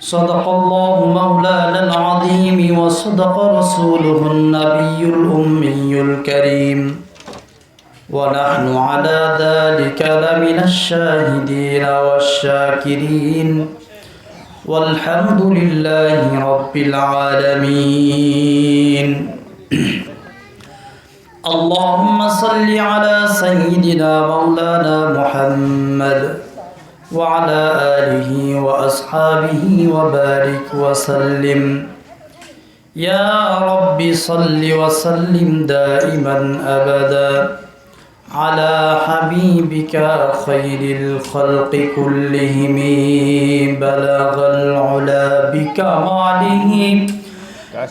صدق الله مولانا العظيم وصدق رسوله النبي الأمي الكريم ونحن على ذلك لمن الشاهدين والشاكرين والحمد لله رب العالمين اللهم صل على سيدنا مولانا محمد وعلى آله وأصحابه وبارك وسلم يا رب صل وسلم دائما أبدا على حبيبك خير الخلق كلهم بلغ العلا بكماله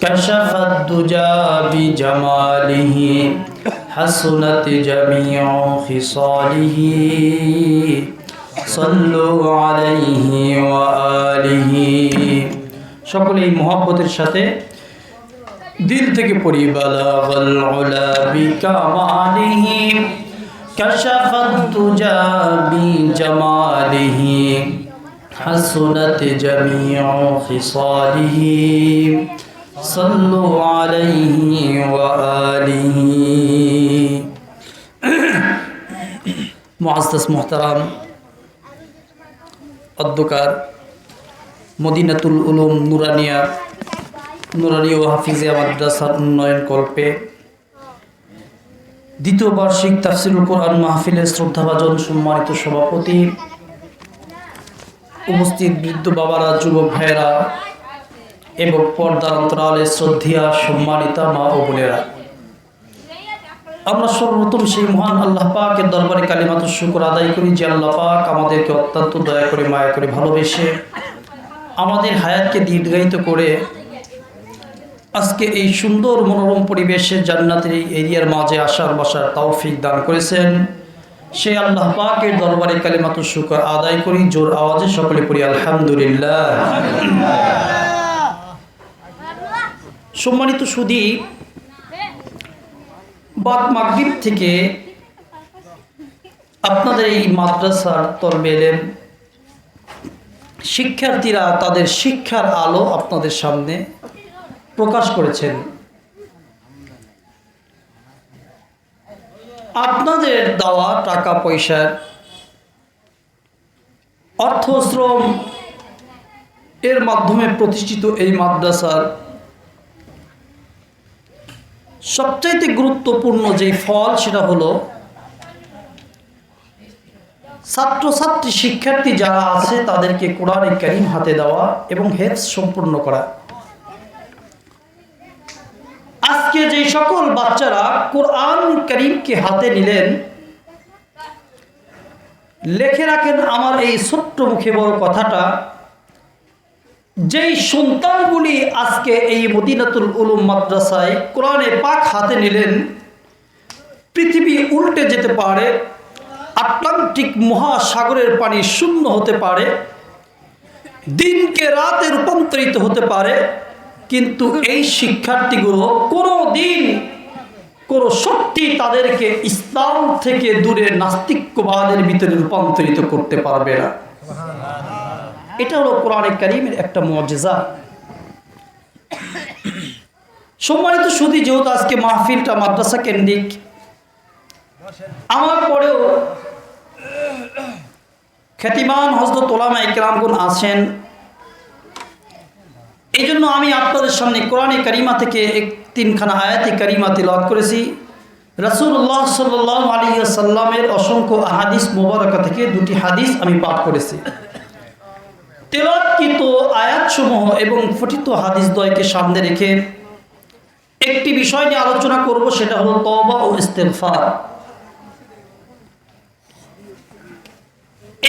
كشف الدجى بجماله حسنت جميع خصاله صلوا عليه وآله সকলেই মুহাব্বতের সাথে দিল থেকে পড়ি বালাগাল উলা বিকামালিহি কাশাফাত তুজা বিজামালিহি হাসনাত জামিউ খিসালিহি সাল্লু আলাইহি ওয়া আলিহি মুআজ্জাজ মুহতারাম অধ্যকার মদিনাতুল উলুম নুরানিয়া ও হাফিজিয়া মাদ্রাসার উন্নয়ন কল্পে দ্বিতীয় বার্ষিক তাফসিরুল কোরআন মাহফিলের শ্রদ্ধাভাজন সম্মানিত সভাপতি, উপস্থিত বৃদ্ধ বাবারা, যুবক ভাইয়েরা এবং পর্দার অন্তরালে শ্রদ্ধিয়া সম্মানিতা মা ও বোনেরা, আমরা সর্বপ্রথম সেই মহান আল্লাহ পাকের দরবারে কালিমাতুশ শুকর আদায় করি যে আল্লাহ পাক আমাদেরকে অত্যন্ত দয়া করে, মায়া করে, ভালোবেসে আমাদের হায়াতকে দীর্ঘায়িত করে আজকে এই সুন্দর মনোরম পরিবেশে জান্নাতের এই এরিয়ার মাঝে আসার বসার তৌফিক দান করেছেন। সেই আল্লাহ পাকের দরবারে কালিমাতুশ শুকর আদায় করি জোর আওয়াজে সকলে পড়ি আলহামদুলিল্লাহ। সম্মানিত সুধী, বাদ মাগরিব থেকে আপনাদের এই মাদ্রাসার তলবে এলেন শিক্ষার্থীরা তাদের শিক্ষার আলো আপনাদের সামনে প্রকাশ করেছেন। আপনাদের দেওয়া টাকা পয়সার অর্থ শ্রম এর মাধ্যমে প্রতিষ্ঠিত এই মাদ্রাসার সবচাইতে গুরুত্বপূর্ণ যে ফল সেটা হলো ছাত্রছাত্রী শিক্ষার্থী যারা আছে তাদেরকে কোরআন কারীম হাতে দেওয়া এবং হেফজ সম্পূর্ণ করা। আজকে যে সকল বাচ্চারা কোরআন কারীমকে হাতে নিলেন, লিখে রাখেন আমার এই ছোট্ট মুখে বড় কথাটা, যেই সন্তানগুলি আজকে এই মদিনাতুল উলুম মাদ্রাসায় কোরআনে পাক হাতে নিলেন, পৃথিবী উল্টে যেতে পারে, আটলান্টিক মহাসাগরের পানি শূন্য হতে পারে, দিনকে রাতে রূপান্তরিত হতে পারে, কিন্তু এই শিক্ষার্থীগুলো কোনো দিন কোনো শক্তি তাদেরকে ইসলাম থেকে দূরে নাস্তিক্যবাদের ভিতরে রূপান্তরিত করতে পারবে না। এটা হলো কোরআন কারীমের একটা মুআজিজা। সম্মানিত সুধী, যেহেতু আজকে মাহফিলটা মাদ্রাসা কেন্দ্রিক, আমার পরেও খ্যাতিমান হযরত উলামা ইকরামগণ আছেন, এই জন্য আমি আপনাদের সামনে কোরআন কারীমা থেকে তিনখানা আয়াতে কারীমা তিলাওয়াত করেছি। রাসূলুল্লাহ সাল্লাল্লাহু আলাইহি ওয়াসাল্লামের অসংখ্য হাদিস মুবারাকা থেকে দুটি হাদিস আমি পাঠ করেছি। তেলাওয়াতকৃত আয়াতসমূহ এবং পঠিত হাদিস দ্বয়কে সামনে রেখে একটি বিষয় নিয়ে আলোচনা করব, সেটা হলো তওবা ও ইস্তেগফার।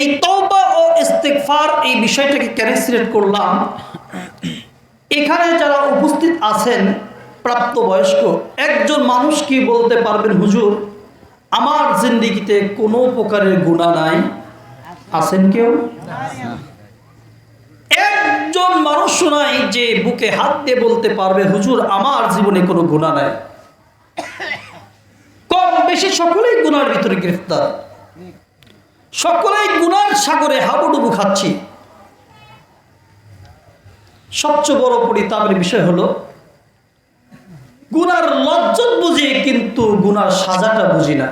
এই তওবা ও ইস্তেগফার এই বিষয়টাকে কেন সিলেক্ট করলাম, এখানে যারা উপস্থিত আছেন প্রাপ্তবয়স্ক একজন মানুষ কি বলতে পারবেন, হুজুর আমার জিন্দেগিতে কোনো প্রকারের গুনাহ নাই? আছেন কেউ? একজন মানুষ নাই যে বুকে হাত দিয়ে বলতে পারবে, হুজুর আমার জীবনে কোনো গুনাহ নাই? কম বেশি সকলেই গুনার ভিতরে গ্রেফতার। সকলেই গুনার সাগরে হাবুডুবু খাচ্ছি। সবচেয়ে বড় পরিতাপের বিষয় হলো গুনার লজ্জত বুঝি কিন্তু গুনার সাজাটা বুঝি না।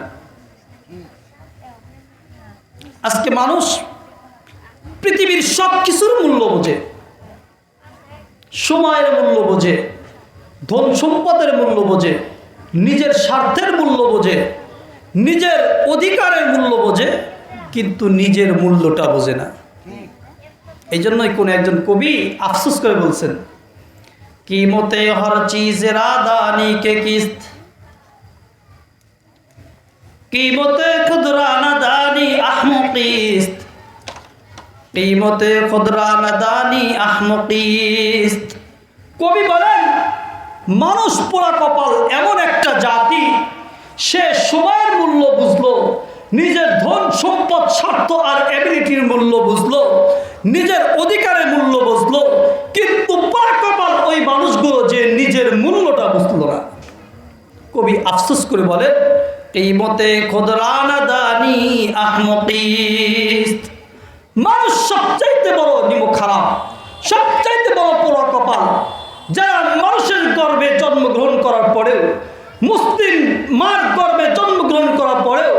আজকে মানুষ পৃথিবীর সব কিছুর মূল্য বোঝে, সময়ের মূল্য বোঝে, ধন সম্পদের মূল্য বোঝে, নিজের স্বার্থের মূল্য বোঝে, নিজের অধিকারের মূল্য বোঝে, কিন্তু নিজের মূল্যটা বোঝে না। এই জন্যই কোন একজন কবি আফসোস করে বলছেন, कीमते हर चीज रादानी के किस्त, कीमते खुदरा नदानी अहमकीस्त, कीमते खुदरा नदानी अहमकीस्त। কবি বলেন মানুষ পোড়া কপাল এমন একটা জাতি, সে সময়ের মূল্য বুঝলো, নিজের ধন সম্পদ স্বার্থ আর এবিলিটির মূল্য বুঝলো, নিজের অধিকারের মূল্য বুঝলো, কিন্তু পোড়া কপাল ওই মানুষগুলো যে নিজের মূল্যটা বুঝলো না। কবি আফসোস করে বলে कीमते खुदरा नदानी अहमकीस्त। মানুষ সবচাইতে বড় নিমক খারাপ, সবচাইতে বড় পোড়া কপাল, যারা মানুষের গর্ভে জন্মগ্রহণ করার পরেও, মুসলিম মার গর্ভে জন্মগ্রহণ করার পরেও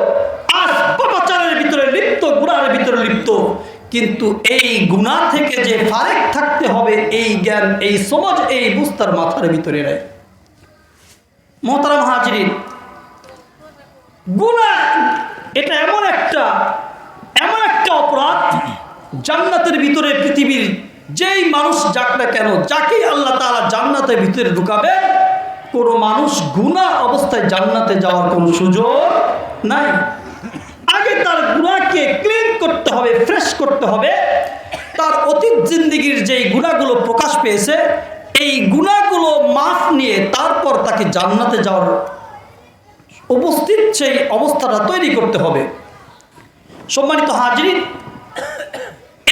আজ পাপাচারের ভিতরে লিপ্ত, গুনাহের ভিতরে লিপ্ত, কিন্তু এই গুনাহ থেকে যে ফারেক থাকতে হবে এই জ্ঞান, এই সমাজ, এই বুঝতার মাথার ভিতরে নেই। মোহতারাম হাজিরিন, গুনাহ এটা এমন একটা অপরাধ, জান্নাতের ভিতরে পৃথিবীর যেই মানুষ যাক না কেন, যাকে আল্লাহ তাআলা জান্নাতের ভিতরে ঢুকাবে, কোনো মানুষ গুনাহ অবস্থায় জান্নাতে যাওয়ার কোনো সুযোগ নাই। আগে তার গুনাহকে ক্লিন করতে হবে, ফ্রেশ করতে হবে। তার অতীত জিন্দেগির যেই গুনাহগুলো প্রকাশ পেয়েছে, এই গুনাহগুলো মাফ নিয়ে তারপর তাকে জান্নাতে যাওয়ার উপস্থিত সেই অবস্থাটা তৈরি করতে হবে। সম্মানিত হাজিরিন,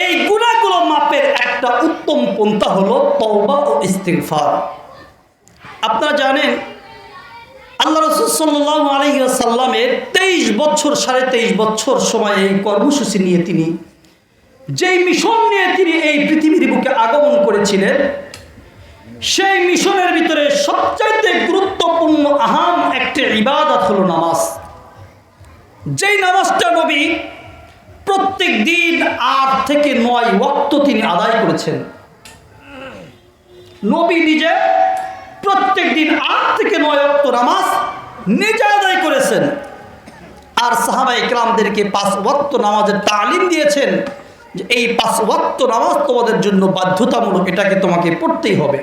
এই গুনাহগুলো মাপের একটা উত্তম পন্থা হলো তওবা ও ইস্তিগফার। আপনারা জানেন আল্লাহ রাসূল সাল্লাল্লাহু আলাইহি ওয়াসাল্লামের 23 বছর 23.5 বছর সময় এই কর্মসূচি নিয়ে তিনি, যেই মিশন নিয়ে তিনি এই পৃথিবীর বুকে আগমন করেছিলেন, সেই মিশনের ভিতরে সবচাইতে গুরুত্বপূর্ণ আহাম একটা ইবাদত হলো নামাজ। যেই নামাজটা নবী প্রত্যেক দিন 8 থেকে 9 ওয়াক্ত তিনি আদায় করেছেন। নবী নিজে প্রত্যেক দিন 8 থেকে 9 ওয়াক্ত নামাজ নিজে আদায় করেছেন, আর সাহাবায়ে কেরামদেরকে 5 ওয়াক্ত নামাজের তালিম দিয়েছেন যে এই 5 ওয়াক্ত নামাজ তোমাদের জন্য বাধ্যতামূলক, এটাকে তোমাকে পড়তেই হবে।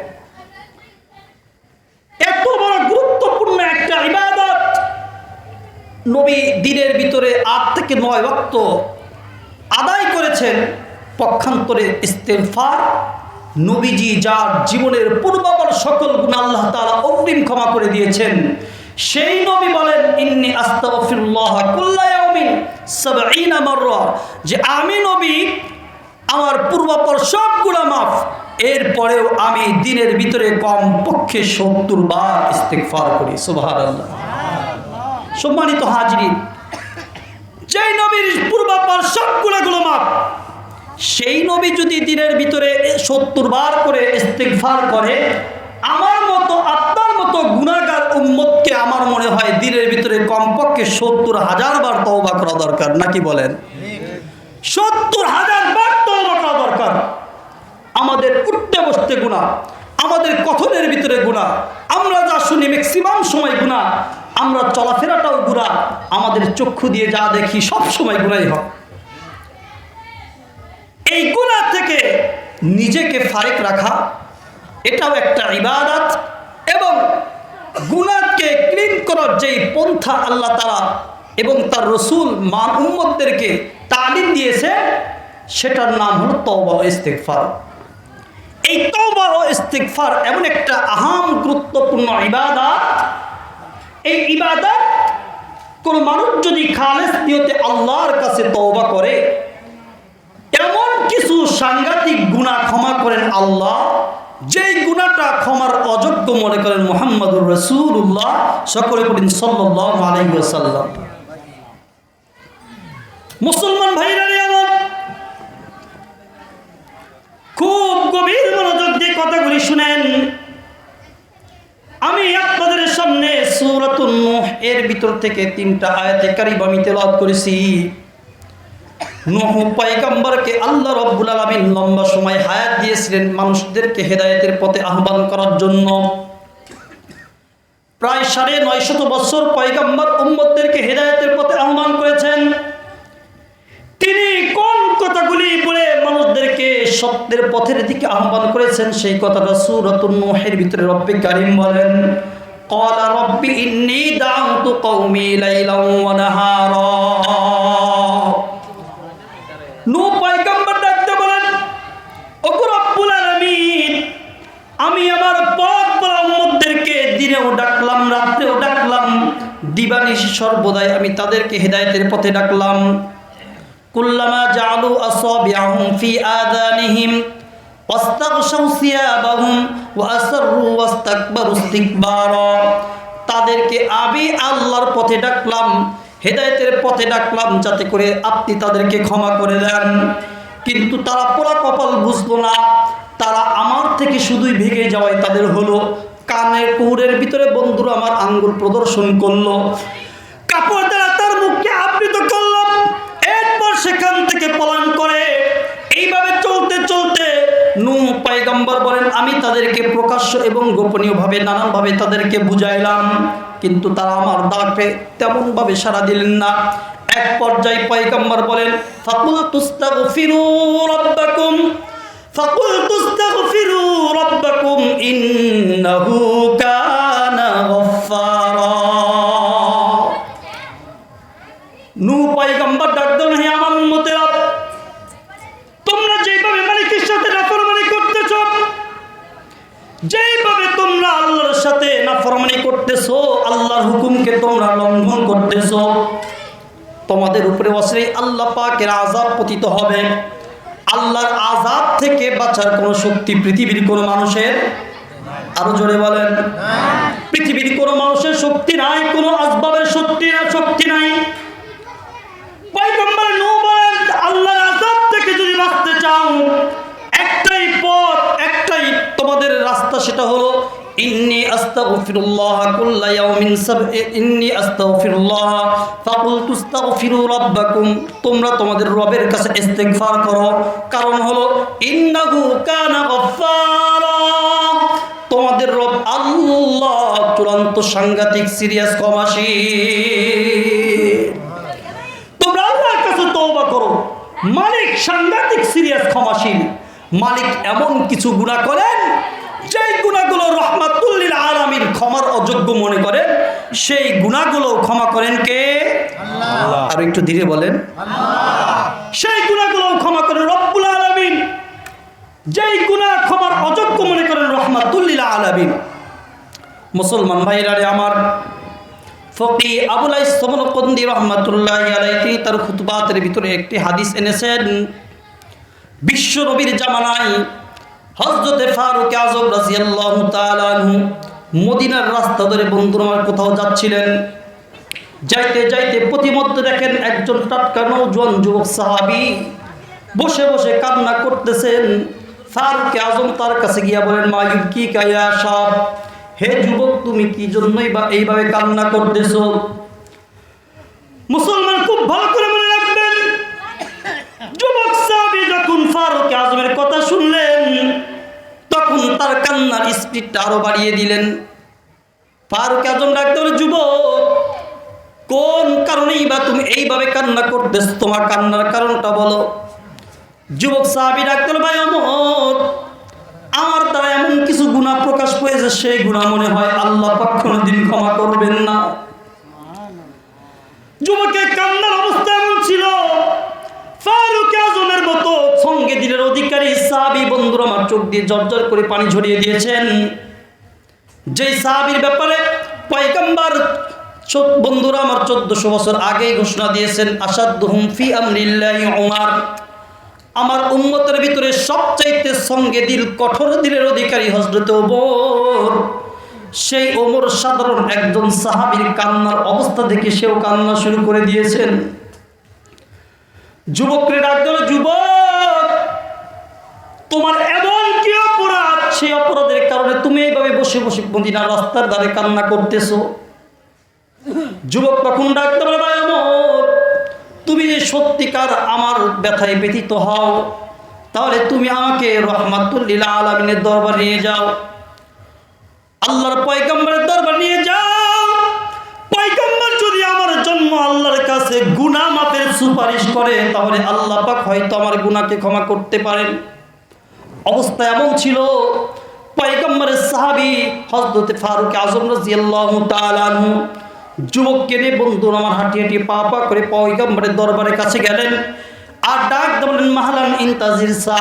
এত বড় গুরুত্বপূর্ণ একটা ইবাদত নবী দিনের ভিতরে 8 থেকে 9 ওয়াক্ত আদায় করেছেন। পক্ষান্তরে ইস্তিগফার, নবীজি যার জীবনের পূর্বাপর সকল গুনাহ আল্লাহ তাআলা অগ্রিম ক্ষমা করে দিয়েছেন, সেই নবী বলেন ইন্নী আস্তাগফিরুল্লাহ কুল্লা ইয়াউমিন 70 মাররা, যে আমি নবী আমার পূর্বাপর সব গুনাহ মাফ, এরপরেও আমি দিনের ভিতরে কমপক্ষে 70 বার ইস্তিগফার করি। সুবহানাল্লাহ। সম্মানিত হাজিরিন, যেই নবীর পূর্বাপর সব গুনাহগুলো মাফ, সেই নবী যদি দিনের ভিতরে 70 বার করে ইস্তিগফার করে, আমার মতো আপনার মতো গুনাহগার উম্মতকে আমার মনে হয় দিনের ভিতরে কমপক্ষে 70,000 বার তওবা করা দরকার, নাকি বলেন? 70,000 বার তওবা করা দরকার। আমাদের উঠতে বসতে গুনাহ, আমাদের কথনের ভিতরে গুনাহ, আমরা যা শুনি ম্যাক্সিমাম সময় গুনাহ, আমরা চলাফেরাটাও গুনাহ, আমাদের চক্ষু দিয়ে যা দেখি সব সময় গুনাহই হয়। এই গুনাহ থেকে নিজেকে ফারেক রাখা এটাও একটা ইবাদত, এবং গুনাহকে ক্লিন করার যেই পন্থা আল্লাহ তাআলা এবং তার রাসূল উম্মতদেরকে তালিম দিয়েছে, সেটার নাম হলো তওবা ও ইস্তিগফার। এই তওবা ও ইস্তিগফার এমন একটা আহাম গুরুত্বপূর্ণ ইবাদত, এই ইবাদত কোন মানুষ যদি খালেস নিয়তে আল্লাহর কাছে তওবা করে, এমন কিছু সাংঘাতিক গুনাহ ক্ষমা করেন আল্লাহ, যেই গুনাহটা ক্ষমার অযোগ্য মনে করেন মুহাম্মদুর রাসূলুল্লাহ, সকলে বলেন সাল্লাল্লাহু আলাইহি ওয়াসাল্লাম। মুসলমান ভাইরা আমার, খুব গভীর মনোযোগ দিয়ে কথাগুলি শুনেন। আমি আপনাদের সামনে সূরাতুন নূহ এর ভিতর থেকে 3টা আয়াতে কারিমা আমি তেলাওয়াত করেছি। নূহ পয়গম্বরকে আল্লাহ রাব্বুল আলামিন লম্বা সময় হায়াত দিয়েছিলেন মানুষদেরকে হেদায়েতের পথে আহ্বান করার জন্য। প্রায় 950 বছর পয়গম্বর উম্মতদেরকে হেদায়েতের পথে আহ্বান করেছেন। তিনি কোন কথাগুলি বলে মানুষদেরকে সত্যের পথের দিকে আহ্বান করেছেন সেই কথাটা সূরাতুন নূহের ভিতরে রব্বে কারীম বলেন, ক্বালা রাব্বি ইন্নী দাউতু কওমি লাইলান ওয়া নাহারা। নূহ পয়গম্বর ডাকতে বলেন, ওগো রব্বুল আলামিন, আমি আমার পথ বলা উম্মতদেরকে দিনেও ডাকলাম, রাত্রেও ডাকলাম, দিবানিশি সর্বদাই আমি তাদেরকে হেদায়েতের পথে ডাকলাম। কুল্লামা জাআলু আসাবিআহুম ফি আযানিহিম ওয়াস্তাগশাউ সিয়াবাহুম ওয়া আসররু ওয়াস্তাকবারু ইস্তিকবারা। তাদেরকে আমি আল্লাহর পথে ডাকলাম, হেদায়েতের পথে ডাকলাম, যাতে করে আপনি তাদেরকে ক্ষমা করে দেন। কিন্তু তারা পোড়া কপাল বুঝলো না, তারা আমার থেকে শুধুই ভেগে যাওয়াই তাদের হলো। কানের কুহুরের ভিতরে বন্ধুরা আমার আঙ্গুল প্রদর্শন করলো, কাপড় দ্বারা তার মুখকে আবৃত করলো, এরপর সেখান থেকে পলায়ন করে। এইভাবে চলতে চলতে নূহ পয়গম্বর বলেন, আমি তাদেরকে প্রকাশ্য এবং গোপনীয়ভাবে নানানভাবে তাদেরকে বুঝাইলাম, কিন্তু তারা আমার ডাকে তেমনভাবে সাড়া দিলেন না। এক পর্যায়ে পয়গম্বর বলেন, ফাকুলতু ইস্তাগফিরু রাব্বাকুম ফাকুলতু ইস্তাগফিরু রাব্বাকুম ইন্নাহু কানা গফফারা। নূহ পয়গম্বর ডাক দেন, হে আমার উম্মতেরা, তোমরা যেভাবে মালিকের সাথে নাফরমানি করতেছো, যেভাবে তোমরা আল্লাহর সাথে নাফরমানি করতেছো, আল্লাহর হুকুমকে তোমরা লঙ্ঘন করতেছো, তোমাদের উপরে অচিরেই আল্লাহ পাকের আযাব পতিত হবে। আল্লাহর আযাব থেকে বাঁচার কোনো শক্তি পৃথিবীর কোনো মানুষের, আরো জোরে বলেন, পৃথিবীর কোনো মানুষের শক্তি নাই, কোনো আসবাবের শক্তি নাই। পয়গম্বর নূহ বলেন, আল্লাহর আযাব থেকে যদি বাঁচতে চাও, একটাই পথ, একটাই তোমাদের রাস্তা, সেটা হলো ইন্নী আস্তাগফিরুল্লাহ কুল্লা ইয়াউমিন ইন্নী আস্তাগফিরুল্লাহ ফাকুলতু ইস্তাগফিরু রাব্বাকুম। তোমরা তোমাদের রবের কাছে ইস্তিগফার করো, কারণ হলো ইন্নাহু কানা গফফারা। তোমাদের রব আল্লাহ চূড়ান্ত সাংঘাতিক সিরিয়াস ক্ষমাশীল। তোমরা আল্লাহর কাছে তওবা করো, মালিক সাংঘাতিক সিরিয়াস ক্ষমাশীল। মালিক এমন কিছু গুনাহ করেন যেই গুনাহগুলো রহমাতুল লিল আলামিন ক্ষমার অযোগ্য মনে করেন, সেই গুনাহগুলো ক্ষমা করেন কে? আল্লাহ। আর একটু ধীরে বলেন, আল্লাহ। সেই গুনাহগুলো ক্ষমা করেন রব্বুল আলামিন, যেই গুনাহ ক্ষমার অযোগ্য মনে করেন রহমাতুল লিল আলামিন। মুসলমান ভাইরা আমার, ফকি আবুল আইস সমনকন্দি রহমাতুল্লাহি আলাইহি তিনি তার খুতবাতের ভিতরে একটি হাদিস এনেছেন। বিশ্ব নবীর জামানায় হযরতে ফারুক আযম রাদিয়াল্লাহু তাআলা আনহু মদিনার রাস্তা ধরে বন্ধুরা আমার কোথাও যাচ্ছিলেন। যাইতে যাইতে প্রতিমধ্যে দেখেন একজন টাটকা নওজোয়ান যুবক সাহাবী বসে বসে কান্না করতেছেন। ফারুক আযম তার কাছে গিয়া বলেন, মা ইউবকিকা ইয়া শাব, হে যুবক, তুমি কি জন্যই বা এইভাবে কান্না করতেছো? মুসলমান খুব ভালো করে মনে রাখবেন, যুবক সাহাবী যখন ফারুক আযমের কথা শুনলেন, তখন তার কান্নার স্পিডটা আরো বাড়িয়ে দিলেন। ফারুক আযম ডাকতে বলে, যুবক, কোন কারণেই বা তুমি এইভাবে কান্না করতেছো? তোমার কান্নার কারণটা বলো। যুবক সাহাবী ডাকতে বলে, ভাই ওমর, আমার দ্বারা এমন কিছু গুনাহ প্রকাশ পেয়েছে, সেই গুনাহ মনে হয় আল্লাহ পাক কোনোদিন ক্ষমা করবেন না। যুবকের কান্নার অবস্থা এমন ছিল, ফারুক আযমের মতো সঙ্গে দিলের অধিকারী সাহাবী বন্ধুরা আমার চোখ দিয়ে জর্জর করে পানি ঝরিয়ে দিয়েছেন। যেই সাহাবীর ব্যাপারে পয়গম্বর বন্ধুরা আমার 1400 বছর আগেই ঘোষণা দিয়েছেন, আসাদুহুম ফি আমরিল্লাহি উমর। আমার উম্মতের ভিতরে সবচাইতে সঙ্গে দিল, কঠোর দিলের অধিকারী হযরত ওমর। সেই ওমর সাধারণ একজন সাহাবীর কান্নার অবস্থা দেখে সেও কান্না শুরু করে দিয়েছেন। যুবকরে ডাক দিল, যুবক, তোমার এমন কি অপরাধ, সেই অপরাধের কারণে তুমি এইভাবে বসে বসে মদিনার রাস্তার ধারে কান্না করতেছো? যুবক তখন ডাকতে বলে, ভাই ওমর, তুমি যে সত্যিকার আমার ব্যথায় ব্যথিত হও, তাহলে তুমি আমাকে রহমাতুল লিল আলামিনের দরবার নিয়ে যাও, আল্লাহর পয়গম্বরের দরবার নিয়ে যাও। পয়গম্বর যদি আমার জন্য আল্লাহর কাছে গুনাহ মাফের সুপারিশ করে, তাহলে আল্লাহ পাক হয়তো আমার গুনাহকে ক্ষমা করতে পারেন। অবস্থা এমন ছিল, পয়গম্বরের সাহাবী হযরত ফারুক আযম রাদিয়াল্লাহু তাআলা আনহু যুবককে নিয়ে, বন্ধু আমার হাঁটিয়ে হাঁটিয়ে পা পা করে পয়গম্বরের দরবারের কাছে গেলেন আর ডাক বললেন, মাহলান ইনতাজির সা,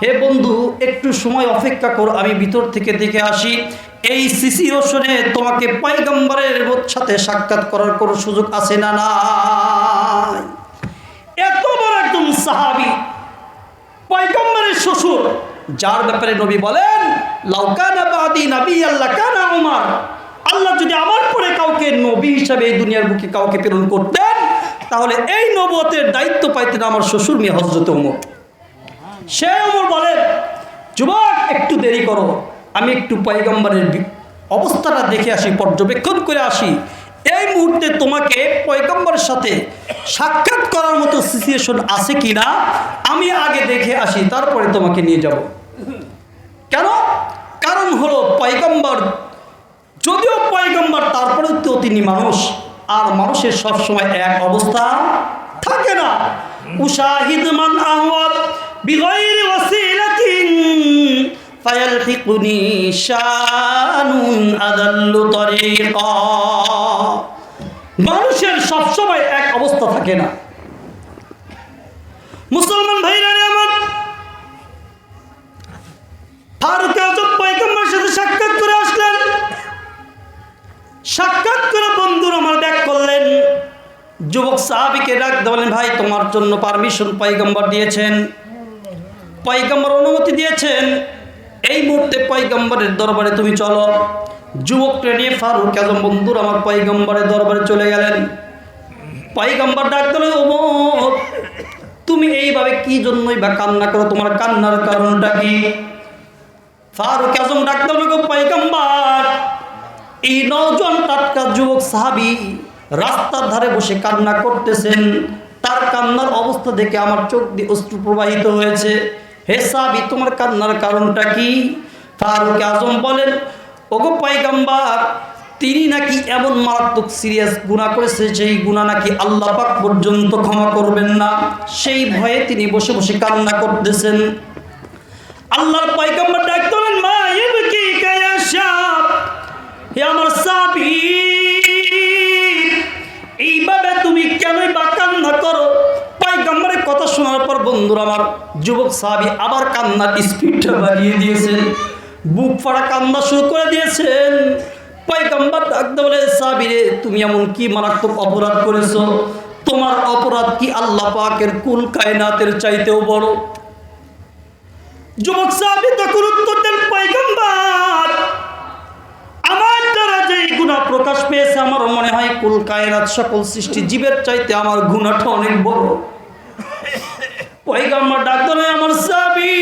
হে বন্ধু, একটু সময় অপেক্ষা করো, আমি ভিতর থেকে দেখে আসি এই সিচুয়েশনে তোমাকে পয়গম্বরের সাথে সাক্ষাৎ করার কোনো সুযোগ আছে না নাই। এত বড় একজন সাহাবী, পয়গম্বরের শ্বশুর, যার ব্যাপারে নবী বলেন, লাউকানা বাদি নবী আল্লাহ কানা উমর, আল্লাহ যদি আমার পরে কাউকে নবী হিসাবে এই দুনিয়ার বুকে কাউকে প্রেরণ করতেন, তাহলে এই নবুয়তের দায়িত্ব পাইতেন আমার শ্বশুর মেয়ে হযরত ওমর। সে ওমর বলেন, যুবক একটু দেরি করো, আমি একটু পয়গম্বরের অবস্থাটা দেখে আসি, পর্যবেক্ষণ করে আসি, এই মুহূর্তে তোমাকে পয়গম্বরের সাথে সাক্ষাৎ করার মতো সিচুয়েশন আছে কিনা আমি আগে দেখে আসি, তারপরে তোমাকে নিয়ে যাব। কেন? কারণ হলো পয়গম্বর যদিও পয়গম্বর, তারপরেও তো তিনি মানুষ, আর মানুষের সবসময় এক অবস্থা থাকে না। উশাহিদ মান আহওয়াত বিগাইরি ওয়াসিলাতিন ফায়ালহিকুনি শানুন আদাল্লু তরিকা, মানুষের সবসময় এক অবস্থা থাকে না। মুসলমান ভাইরা আমার, ফারুক আযম পয়গম্বরের সাথে সাক্ষাৎ করে আসলেন। সাক্ষাৎ করে বন্ধুর আমার ব্যাক করলেন। যুবক সাহাবীকে ডাক বলেন, ভাই তোমার জন্য পারমিশন পয়গম্বর দিয়েছেন, পয়গম্বর অনুমতি দিয়েছেন, এই মুহূর্তে পয়গম্বরের দরবারে তুমি চলো। যুবককে নিয়ে ফারুক আযম বন্ধুর আমার পয়গম্বরের দরবারে চলে গেলেন। পয়গম্বর ডাক দিলেন, ওমর, তুমি এইভাবে কি জন্যই বা কান্না করো, তোমার কান্নার কারণটা কি? ফারুক আযম ডাক দিলেন, পয়গম্বর, এই নওজোয়ান টাটকা যুবক সাহাবী রাস্তার ধারে বসে কান্না করতেছেন, তার কান্নার অবস্থা দেখে আমার চোখ দিয়ে অশ্রু প্রবাহিত হয়েছে। হে সাহাবী, তোমার কান্নার কারণটা কি? ফারুক আযম বলেন, ওগো পয়গম্বর, তিনি নাকি এমন মারাত্মক সিরিয়াস গুনাহ করেছে, যেই গুনাহ নাকি আল্লাহ পাক পর্যন্ত ক্ষমা করবেন না, সেই ভয়ে তিনি বসে বসে কান্না করতেছেন। আল্লাহর পয়গম্বর ডাক দিলেন, মা ইবকিকা ইয়া শাব, হে আমার সাহাবী, এইভাবে তুমি কেনই বা কান্না করো? পয়গম্বরের কথা শোনার পর বন্ধুরা আমার, যুবক সাহাবী আবার কান্নার স্পিডটা বাড়িয়ে দিয়েছেন, বুক ফাড়া কান্না শুরু করে দিয়েছেন। পয়গম্বর ডাকতে বলে, সাহাবী রে, তুমি এমন কি মারাত্মক অপরাধ করেছো? তোমার অপরাধ কি আল্লাহ পাকের কুল কায়নাতের চাইতেও বড়? যুবক সাহাবী তখন উত্তর দেন, পয়গম্বর, আমার দ্বারা যেই গুনাহ প্রকাশ পেয়েছে, আমার মনে হয় কুল কায়নাত সকল সৃষ্টি জীবের চাইতে আমার গুনাহটা অনেক বড়। পয়গম্বর ডাক দিলেন, আমার সাহাবী,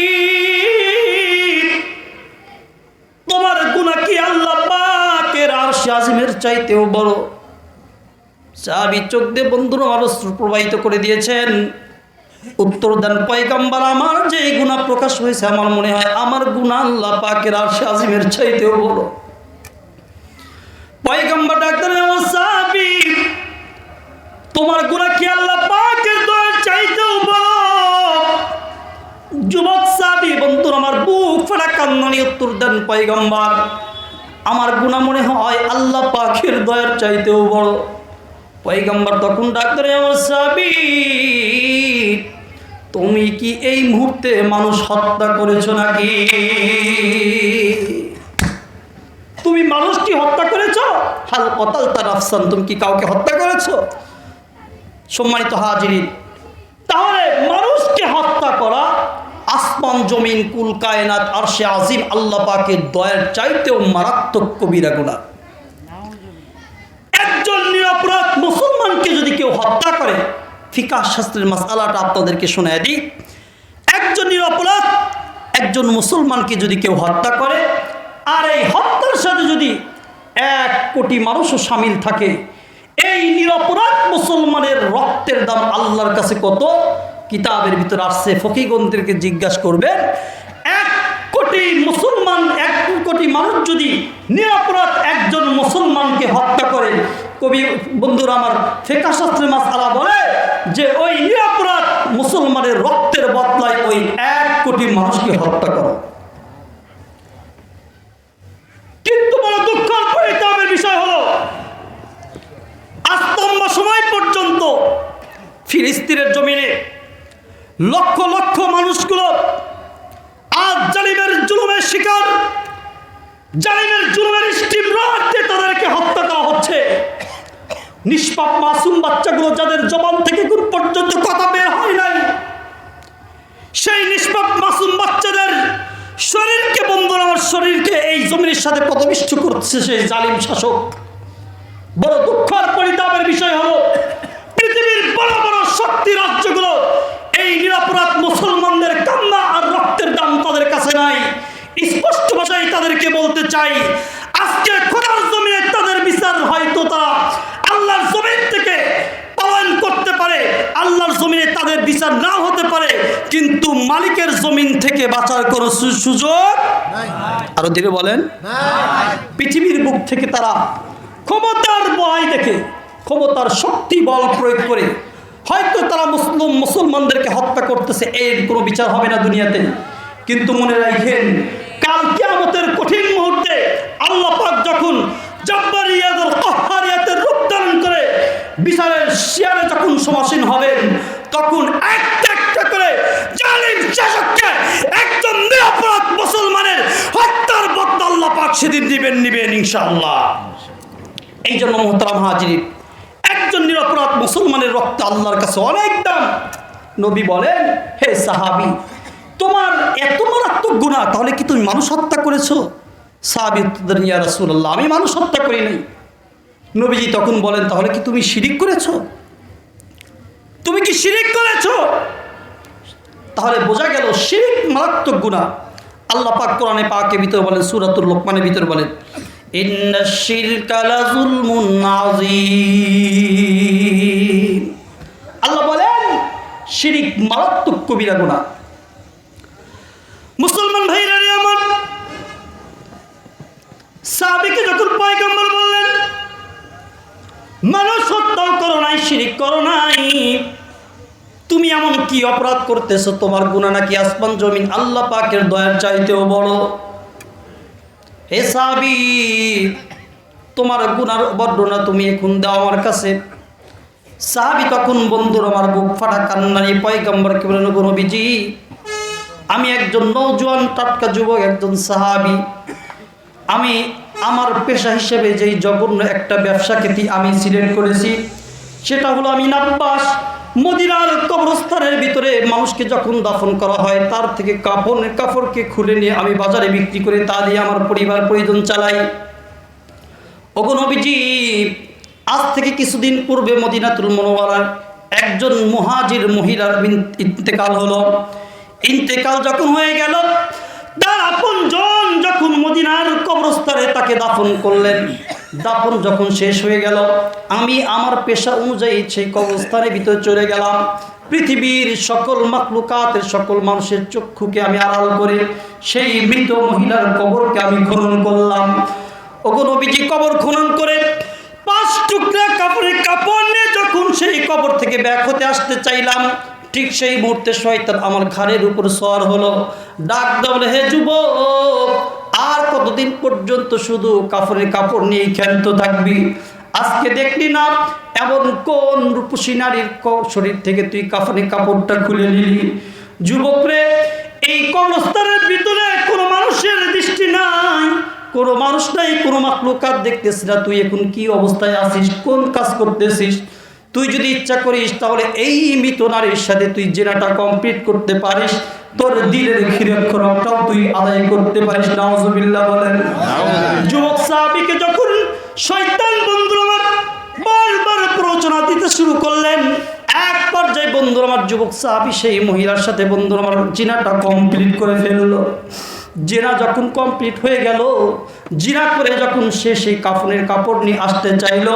তোমার গুনাহ কি আল্লাহ পাকের আরশে আজিমের চাইতেও বড়? সাহাবী চোখ দিয়ে বন্ধুর আমার অশ্রু প্রবাহিত করে দিয়েছেন। উত্তর দেন, পয়গম্বর, আমার যে গুনাহ প্রকাশ হয়েছে, আমার মনে হয় আমার গুনাহ আল্লাহ পাকের আরশে আজিমের চাইতেও বড়। পয়গম্বর ডাকতেন, আমার সাহাবী, তোমার গুনাহ কি আল্লাহ পাকের দয়ার চাইতেও বড়? যুবক সাহাবী বন্ধুর আমার বুক ফাটা কান্না নিয়ে উত্তর দেন, পয়গম্বর, আমার গুনাহ মনে হয় আল্লাহ পাকের দয়ার চাইতেও বড়। পয়গম্বর তখন ডাকতেন, আমার সাহাবী, তুমি কি এই মুহূর্তে মানুষ হত্যা করেছো নাকি? তুমি মানুষ কি হত্যা করেছো? হাল কতালতা নাফসান, তুমি কি কাউকে হত্যা করেছো? সম্মানিত হাজিরিন, তাহলে মানুষকে হত্যা করা আসমান জমিন কুল কায়নাত আরশে আজিম আল্লাহ পাকের দয়ার চাইতেও মারাত্মক কবিরা গুনাহ। একজন নিরপরাধ মুসলমানকে যদি কেউ হত্যা করে, ফিকাহ শাস্ত্রের মাসআলাটা আপনাদেরকে শোনায় দিই। একজন নিরপরাধ একজন মুসলমানকে যদি কেউ হত্যা করে, আর এই হত্যার সাথে যদি 1 কোটি মানুষও শামিল থাকে, এই নিরপরাধ মুসলমানের রক্তের দাম আল্লাহর কাছে কত? কিতাবের ভিতরে আসছে, ফকিহগণদেরকে জিজ্ঞাসা করবেন, 1 কোটি মুসলমান, 1 কোটি মানুষ যদি নিরপরাধ একজন মুসলমানকে হত্যা করে, কবি বন্ধুরা আমার ফিকাহ শাস্ত্রের মাসআলা বলে যে ওই নিরপরাধ মুসলমানের রক্তের বদলায় ওই 1 কোটি মানুষকে হত্যা করো। কিন্তু বড় দুঃখের পরিতাপের বিষয় হলো, আজ লম্বা সময় পর্যন্ত ফিলিস্তিনের জমিনে লক্ষ লক্ষ মানুষগুলো আজ জালিমের জুলুমের শিকার, জালিমের জুলুমের স্টিমরোলতে তাদেরকে হত্যা করা হচ্ছে। নিষ্পাপ মাসুম বাচ্চাগুলো যাদের জবান থেকে কোন পর্যন্ত কথা বের হয় নাই, সেই নিষ্পাপ মাসুম বাচ্চাদের শরীরকে, বন্ধুরা আমার শরীরকে এই জমিনের সাথে পদবিষ্ট করছে সেই জালিম শাসক। বড় দুঃখ আর পরিতাপের বিষয় হলো, পৃথিবীর বড় বড় শক্তি রাজ্যগুলো এই নিরপরাধ মুসলমানদের কান্না আর রক্তের দাম তাদের কাছে নাই। স্পষ্ট ভাষায় তাদেরকে বলতে চাই, আজকে খোদার জমিনে তাদের বিচার হয়তো তারা আল্লাহর জমিন থেকে পালন করতে পারে, আল্লাহর জমিনে তাদের বিচার না হতে পারে, কিন্তু মালিকের জমিন থেকে বাঁচার কোনো সুযোগ নাই। আরো ধীরে বলেন, পৃথিবীর বুক থেকে তারা ক্ষমতার বড়াই দেখে, ক্ষমতার শক্তি বল প্রয়োগ করে হয়তো তারা মুসলমানদেরকে হত্যা করতেছে, এর কোনো বিচার হবে না দুনিয়াতে। কিন্তু মনে রাখেন, কাল কিয়ামতের কঠিন মুহূর্তে আল্লাহ পাক যখন জাব্বারিয়াতুল কাহ্হারিয়াতের রূপ ধারণ করে বিচারের শিয়ারে যখন সমাসীন হবেন, তখন একটা একটা করে জালিম শাসককে একজন নিরপরাধ মুসলমানের হত্যার বদলা আল্লাহ পাক সেদিন নিবেন ইনশাআল্লাহ। এই জন্য মুহতারাম হাজিরিন, একজন নিরপরাধ মুসলমানের রক্ত আল্লাহর কাছে অনেক দাম। নবী বলেন, হে সাহাবী, তোমার এত মারাত্মক গুনাহ, তাহলে কি তুমি মানুষ হত্যা করেছো? সাহাবী উত্তর, ইয়া রাসূলুল্লাহ, আমি মানুষ হত্যা করি নাই। নবীজি তখন বলেন, তাহলে কি তুমি শিরিক করেছো? তুমি কি শিরিক করেছো? তাহলে বোঝা গেল শিরিক মারাত্মক গুনাহ। আল্লাহ পাক কোরআনে পাকের ভিতরে বলেন, সূরাতুল লোকমানের ভিতরে বলেন, ইন্নাশ শিরকা লাযুলমুন আযীম। আল্লাহ বলেন শিরিক মারাত্মক কবিরা গুনাহ। মুসলমান ভাইরা আমার, সাহাবীকে যখন পয়গম্বর বললেন, মানুষ হত্যা করো নাই, শিরিক করো নাই, তুমি এমন কি অপরাধ করতেছো? তোমার গুনাহ নাকি আসমান জমিন আল্লাহ পাকের দয়ার চাইতেও বড়। হে সাহাবী, তোমার গুনার বর্ণনা তুমি এখন দাও আমার কাছে। সাহাবী তখন, বন্ধুর আমার, বুক ফাটা কান্না নিয়ে পয়গম্বরকে বলেন, গো নবীজি, আমি একজন নওজোয়ান টাটকা যুবক, একজন সাহাবী, আমি আমার পেশা হিসেবে যেই জঘন্য একটা ব্যবসাকে আমি সিলেক্ট করেছি, সেটা হলো আমি নাব্বাস। মদিনার কবরস্থানের ভিতরে মানুষকে যখন দাফন করা হয়, তার থেকে কাপড়কে খুলে নিয়ে আমি বাজারে বিক্রি করে তা দিয়ে আমার পরিবার পরিজন চালাই। ওগো নবীজি, আজ থেকে কিছুদিন পূর্বে মদিনাতুল মুনাওয়ারার একজন মুহাজির মহিলার ইন্তেকাল হলো। ইন্তেকাল যখন হয়ে গেল, তার আপনজন যখন মদিনার কবরস্থানে তাকে দাফন করলেন, দাফন যখন শেষ হয়ে গেল, আমি আমার পেশা অনুযায়ী সেই কবরস্থানের ভিতরে চলে গেলাম। পৃথিবীর সকল মাখলুকাতের সকল মানুষের চক্ষুকে আমি আড়াল করে সেই মৃত মহিলার কবরকে আমি খনন করলাম। ওগো নবীজি, কবর খনন করে 5 টুকরা কাপড়ের কাপড় নিয়ে যখন সেই কবর থেকে ব্যাক হতে আসতে চাইলাম, ঠিক সেই মুহূর্তে শয়তান আমার ঘাড়ের উপর সওয়ার হলো। ডাক দাও, হে যুবক, আর কতদিন পর্যন্ত শুধু কাপড় নিয়েই ক্ষান্ত থাকবি? আজকে দেখলি না এমন কোন রূপসী নারীর শরীর থেকে তুই কাপড়টা খুলে নিলি? যুবক রে, এই কবরস্থানের ভিতরে কোনো মানুষের দৃষ্টি নাই, কোনো মানুষ নাই, কোনো মাখলুকাত দেখতেছিস না। তুই এখন কি অবস্থায় আছিস, কোন কাজ করতেছিস? তুই যদি ইচ্ছা করিস তাহলে এই মৃত নারীর সাথে তুই জেনাটা কমপ্লিট করতে পারিস, তোর দিলের খিরাক্ষরটাও তুই আদায় করতে পারিস। নাউজুবিল্লাহ বলেন। যুবক সাহাবীকে যখন শয়তান বন্ধু আমার বারবার প্ররোচনা দিতে শুরু করলেন, এক বন্ধুরা আমার যুবক সাহাবী সেই মহিলার সাথে বন্ধুরা আমার জিনাটা কমপ্লিট করে ফেললো। জিনা যখন কমপ্লিট হয়ে গেল, জিনা করে যখন সে সেই কাফনের কাপড় নিয়ে আসতে চাইলো,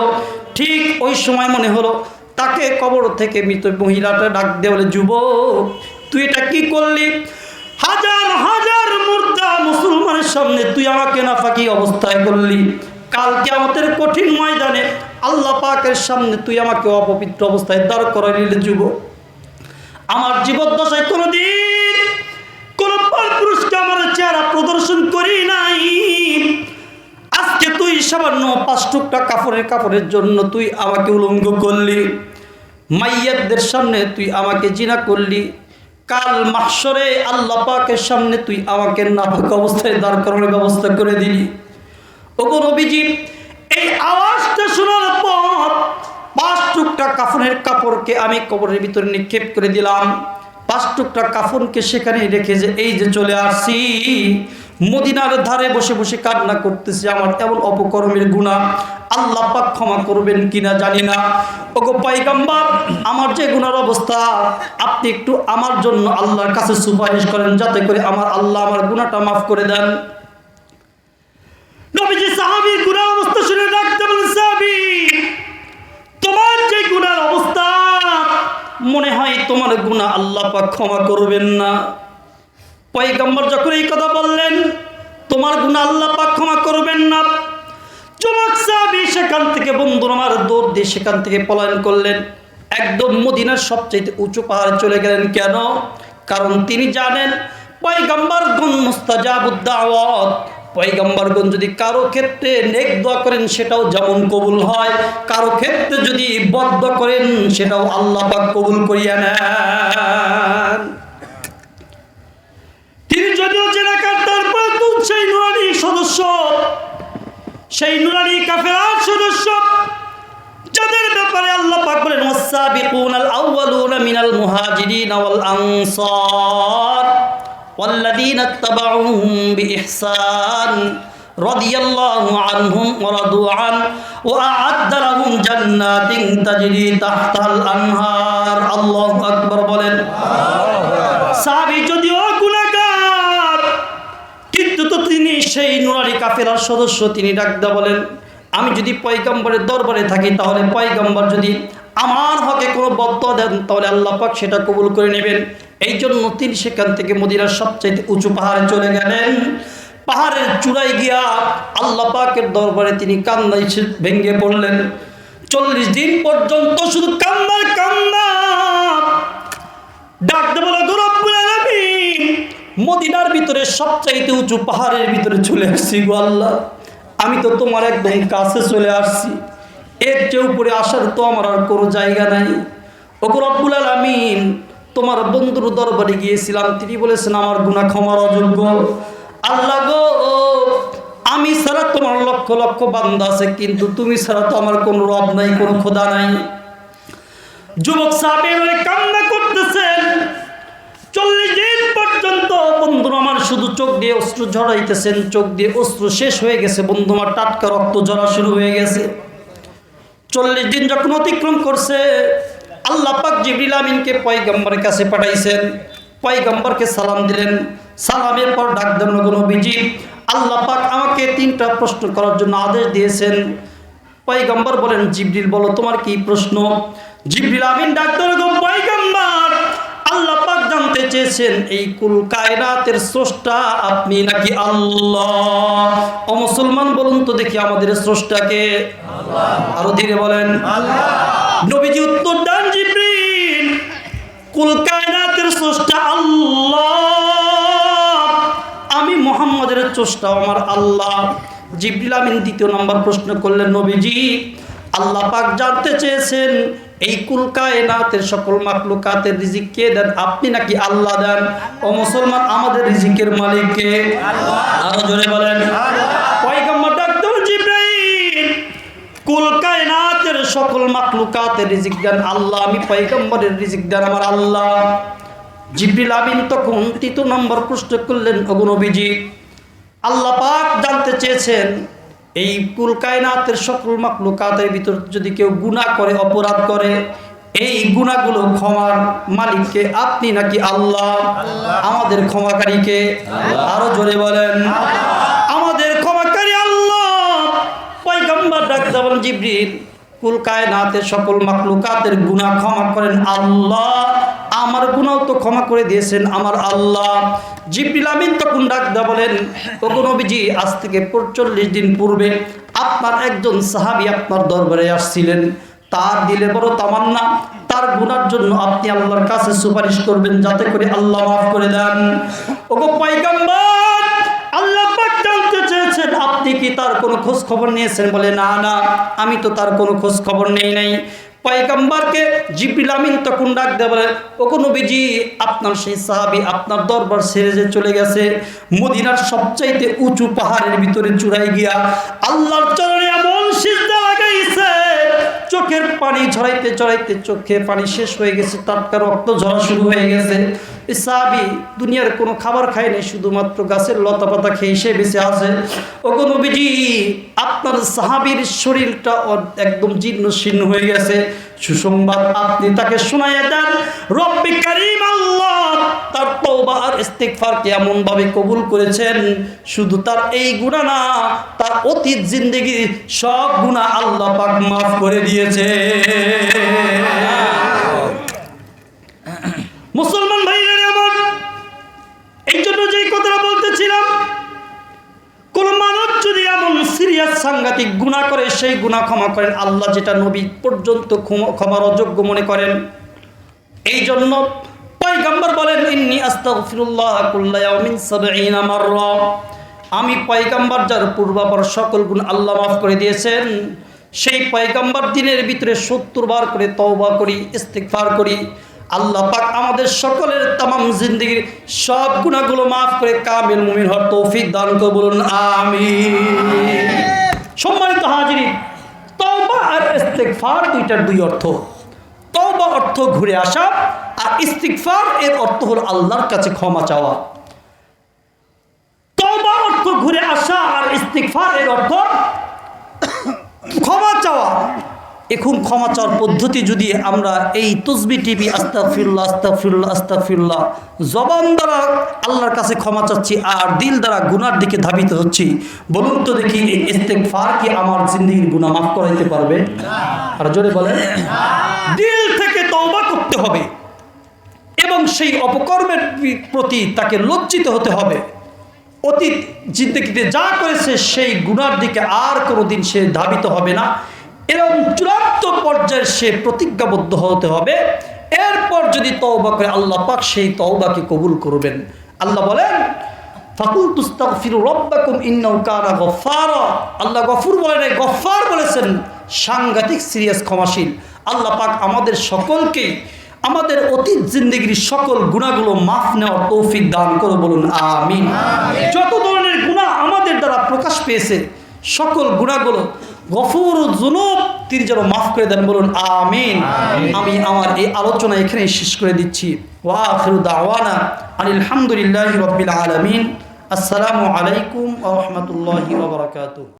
ঠিক ওই সময় মনে হলো তাকে কবর থেকে মৃত মহিলাটা ডাক দিয়ে বলে, যুবক তুই এটা কি করলি? হাজার হাজার মুর্দা মুসলমানের সামনে তুই আমাকে নাফাকি অবস্থায় করলি। কাল কিয়ামতের কঠিন ময়দানে আল্লাহ পাকের সামনে তুই আমাকে অপবিত্র অবস্থায় দাঁড় করাইলি। যুবক, আমার জীবদ্দশায় কোনোদিন কোন পুরুষকে আমার চেহারা প্রদর্শন করি নাই। আজকে তুই সামান্য 5 টুকরা কাপড়ের জন্য তুই আমাকে উলঙ্গ করলি, মাইয়াতদের সামনে তুই আমাকে জিনা করলি। কাল মাহশরে আল্লাহ পাকের সামনে তুই আমাকে নাপাক অবস্থায় দাঁড় করানোর ব্যবস্থা করে দিলি। ওগো নবীজি, এই আওয়াজটা শোনার পর 5 টুকরা কাফনের কাপড়কে আমি কবরের ভিতরে নিক্ষেপ করে দিলাম। 5 টুকরা কাফনকে সেখানে রেখে যে এই যে চলে আসছি, মদিনার ধারে বসে বসে কান্না করতেছি। আমার এমন অপকর্মের গুনাহ আল্লাহ পাক ক্ষমা করবেন কিনা জানি না। ওগো পয়গম্বর, আমার যে গুনার অবস্থা, আপনি একটু আমার জন্য আল্লাহর কাছে সুপারিশ করেন, যাতে করে আমার আল্লাহ আমার গুনাহটা মাফ করে দেন। নবীজি সাহাবীর গুনাহ অবস্থা শুনে ডাকতে বলেন, সাহাবী, তোমার যে গুনার অবস্থা, মনে হয় তোমার গুনাহ আল্লাহ পাক ক্ষমা করবেন না। পয়গম্বর যখন এই কথা বললেন, তোমার গুনাহ আল্লাহ পাক ক্ষমা করবেন না, যুবক সাহাবী সেখান থেকে বন্ধুরা আমার দৌড় দিয়ে সেখান থেকে পলায়ন করলেন। একদম মদিনার সবচেয়ে উঁচু পাহাড়ে চলে গেলেন। কেন? কারণ তিনি জানেন পয়গম্বরগণ মুস্তাজাবুদ দাওয়াত। পয়গম্বরগণ যদি কারো ক্ষেত্রে নেক দোয়া করেন সেটাও যেমন কবুল হয়, কারো ক্ষেত্রে যদি বদদোয়া করেন সেটাও আল্লাহ পাক কবুল করিয়া নেন। তিনি যদিও জেনাকার, তারপর সেই নুরানি সদস্য, সেই নুরানি কাফেলার সদস্য, যাদের ব্যাপারে আল্লাহ পাক বলেন, ওয়াস-সাবিকুনাল আউয়ালুনা মিনাল মুহাজিরিন ওয়াল আনসার ওয়াল্লাযীনা ইত্তাবাউহুম বিইহসান রাদিয়াল্লাহু আনহুম ওয়া রাদু আন ওয়া আ'আদ্দা লাহুম জান্নাতিন তাজরি তাহতাল আনহার। আল্লাহু আকবার বলেন। সাহাবী যদিও গুনাহগার, কিন্তু তো তিনি সেই নুরানি কাফেলার সদস্য। তিনি ডাকদা বলেন, আমি যদি পয়গম্বরের দরবারে থাকি, তাহলে পয়গম্বর যদি আমার হকে কোনো বদদোয়া দেন, তাহলে আল্লাহ পাক সেটা কবুল করে নেবেন। এই জন্য তিনি সেখান থেকে মদিনার সবচাইতে উঁচু পাহাড়ে চলে গেলেন। পাহাড়ের চূড়ায় গিয়া আল্লাহ পাকের দরবারে তিনি কান্নায় ভেঙে পড়লেন। 40 দিন পর্যন্ত শুধু কান্নার কান্না। ডাকতে বলে, গো রব্বুল আলামিন, মদিনার ভিতরে সবচাইতে উঁচু পাহাড়ের ভিতরে চলে আসছি গো আল্লাহ, আমি তো তোমার একদম কাছে চলে আসছি, এর চেয়ে উপরে আসার তো আমার আর কোনো জায়গা নাই। ওগো রব্বুল আলামিন, তোমার বন্ধুর দরবারে গিয়েছিলাম, তিনি বলেছেন আমার গুনাহ ক্ষমার অযোগ্য। আল্লাহ গো, আমি ছাড়া তোমার লক্ষ লক্ষ বান্দা আছে, কিন্তু তুমি ছাড়া তো আমার কোনো রব নাই, কোনো খোদা নাই। যুবক সাহাবী কান্না করতেছেন। 40 দিন পর্যন্ত বন্ধু আমার শুধু চোখ দিয়ে অশ্রু ঝরাইতেছেন, চোখ দিয়ে অশ্রু শেষ হয়ে গেছে, বন্ধু আমার টাটকা রক্ত ঝরা শুরু হয়ে গেছে। 40 দিন যখন অতিক্রম করছে, আল্লাহ পাক জিবরিল আমিনকে পয়গম্বরের কাছে পাঠাইছেন। পয়গম্বরকে সালাম দিলেন। সালামের পর ডাক দেন, নবীজি, আল্লাহ পাক আমাকে 3টা প্রশ্ন করার জন্য আদেশ দিয়েছেন। পয়গম্বর বলেন, জিবরিল বলো তোমার কি প্রশ্ন? জিবরিল আমিন ডাক দেন, পয়গম্বর, আল্লাহ পাক জানতে চেয়েছেন এই কুল কায়নাতের স্রষ্টা আপনি নাকি আল্লাহ? ও মুসলমান, বলুন তো দেখি আমাদের স্রষ্টাকে? আল্লাহ। আরো ধীরে বলেন, আল্লাহ। নবীজি উত্তর দেন, জিবরিল, কুল কায়নাতের স্রষ্টা আল্লাহ, আমি মুহাম্মদের স্রষ্টা আমার আল্লাহ। জিবরিল আমিন 2 নম্বর প্রশ্ন করলেন, নবীজি, আল্লাহ পাক জানতে চেয়েছেন এই কুল কায়নাতের সকল মাখলুকাতের রিজিক কে দেন, আপনি নাকি আল্লাহ দেন? ও মুসলমান, আমাদের রিজিকের মালিক কে? আল্লাহ। আরো জোরে বলেন, আল্লাহ। পয়গম্বর ডাকতেন, জিবরাইল, কুল কায়নাতের সকল মাখলুকাতের রিজিক দেন আল্লাহ, আমি পয়গম্বরের রিজিক দেন আমার আল্লাহ। জিবরিল আমিন তখন 3 নম্বর প্রশ্ন করলেন, ওগো নবীজি, আল্লাহ পাক জানতে চেয়েছেন এই কুল কায়নাতের সকল মাখলুকাতের ভিতর যদি কেউ গুনাহ করে, অপরাধ করে, এই গুনাহগুলো ক্ষমার মালিককে আপনি নাকি আল্লাহ? আমাদের ক্ষমাকারীকে আরো জোরে বলেন। আমাদের ক্ষমাকারী আল্লাহ। পয়গম্বর ডাকতে বলেন, জিবরিল, কুল কায়নাতের সকল মাখলুকাতের গুনাহ ক্ষমা করেন আল্লাহ, আমার গুনাহ তো ক্ষমা করে দিয়েছেন আমার আল্লাহ। জিবরিল আমিন তখন ডাকতে বলেন, ওগো নবীজি, আজ থেকে ৪৫ দিন পূর্বে আপনার একজন সাহাবী আপনার দরবারে আসছিলেন, তার দিলে বড় তামান্না তার গুনার জন্য আপনি আল্লাহর কাছে সুপারিশ করবেন যাতে করে আল্লাহ মাফ করে দেন। ওগো পয়গম্বর, আল্লাহ পাক জানতে চেয়েছেন আপনি কি তার কোনো খোঁজ খবর নিয়েছেন? বলে, না না, আমি তো তার কোনো খোঁজ খবর নেই নাই। পয়গম্বরকে জিবরিল আমিন তখন ডাক দেয়, বলে, ওগো নবীজি, আপনার সেই সাহাবী আপনার দরবার ছেড়ে যে চলে গেছে, মদিনার সবচাইতে উঁচু পাহাড়ের ভিতরে চূড়ায় গিয়া আল্লাহর চরণে এমন সিজদা লাগাইছে, চোখের পানি ঝরাইতে ঝরাইতে চোখে পানি শেষ হয়ে গেছে, টাটকা রক্ত ঝরা শুরু হয়ে গেছে। এই সাহাবী দুনিয়ার কোনো খাবার খায় নাই, শুধুমাত্র গাছের লতা পাতা খেয়ে সে বেঁচে আছে। ওগো নবীজি, আপনার সাহাবীর শরীরটা একদম জীর্ণ শীর্ণ হয়ে গেছে, সুসংবাদ আপনি তাকে শোনাইয়া দেন। রব্বে কারীম আল্লাহ তার তওবা আর ইস্তিগফারকে এমন ভাবে কবুল করেছেন, শুধু তার এই গুনাহ না, তার অতীত জিন্দেগির সব গুনাহ আল্লাহ পাক মাফ করে দিয়েছে। মুসলমান ভাইরা আমার, এই জন্য যেই কথাটা বলতেছিলাম, কোন মানুষ যদি এমন সিরিয়াস সাংঘাতিক গুনাহ করে, সেই গুনাহ ক্ষমা করেন আল্লাহ, যেটা নবী পর্যন্ত ক্ষমার অযোগ্য মনে করেন। এই জন্য পয়গম্বর বলেন, ইন্নী আস্তাগফিরুল্লাহ কুল্লা ইয়াউমিন ৭০ মাররা, আমি পয়গম্বর যার পূর্বাপর সকল গুনাহ আল্লাহ মাফ করে দিয়েছেন, সেই পয়গম্বর দিনের ভিতরে ৭০ বার করে তওবা করি, ইস্তিগফার করি। আল্লাহ পাক আমাদের সকলের তামাম জিন্দেগির সব গুনাহগুলো মাফ করে কামিল মুমিন হওয়ার তৌফিক দান করুন, বলুন আমিন। সম্মানিত হাজিরিন, তওবা আর ইস্তিগফার দুইটার দুই অর্থ। তওবা অর্থ ঘুরে আসা, আর ইস্তিগফার এর অর্থ হলো আল্লাহর কাছে ক্ষমা চাওয়া। তওবা অর্থ ঘুরে আসা, আর ইস্তিগফার এর অর্থ ক্ষমা চাওয়া। এখন ক্ষমা চাওয়ার পদ্ধতি যদি আমরা এই তসবিহ টিপি, আস্তাগফিরুল্লাহ আস্তাগফিরুল্লাহ আস্তাগফিরুল্লাহ, জবান দ্বারা আল্লাহর কাছে ক্ষমা চাচ্ছি আর দিল দ্বারা গুনার দিকে ধাবিত হচ্ছি, বলুন তো দেখি এই ইস্তিগফার কি আমার জিন্দেগির গুনাহ মাফ করাইতে পারবে? আর জোরে বলেন। দিল থেকে তওবা করতে হবে এবং সেই অপকর্মের প্রতি তাকে লজ্জিত হতে হবে। অতীত জিন্দেগিতে যা করেছে সেই গুনার দিকে আর কোনোদিন সে ধাবিত হবে না, এরকম চূড়ান্ত পর্যায়ে সে প্রতিজ্ঞাবদ্ধ হতে হবে। এরপর যদি তওবা করে আল্লাহ পাক সেই তওবাকে কবুল করবেন। আল্লাহ বলেন, ফাকুলতু আস্তাগফিরু রাব্বাকুম ইন্নাহু কানা গফফারা। আল্লাহ গফুর বলেন, গফফার বলেছেন, সাংঘাতিক সিরিয়াস ক্ষমাশীল। আল্লাহ পাক আমাদের সকলকে আমাদের অতীত জিন্দেগির সকল গুনাহগুলো মাফ নেওয়ার তৌফিক দান করো, বলুন আমিন। যত ধরনের গুনাহ আমাদের দ্বারা প্রকাশ পেয়েছে, সকল গুনাহগুলো গফুর যুনুব তিনি যেন মাফ করে দেন, বলুন আমিন। আমি আমার এই আলোচনা এখানে শেষ করে দিচ্ছি। ওয়া আখিরু দাওয়ানা আনিল হামদুলিল্লাহি রাব্বিল আলামিন। আসসালামু আলাইকুম ওয়া রাহমাতুল্লাহি ওয়া বারাকাতুহু।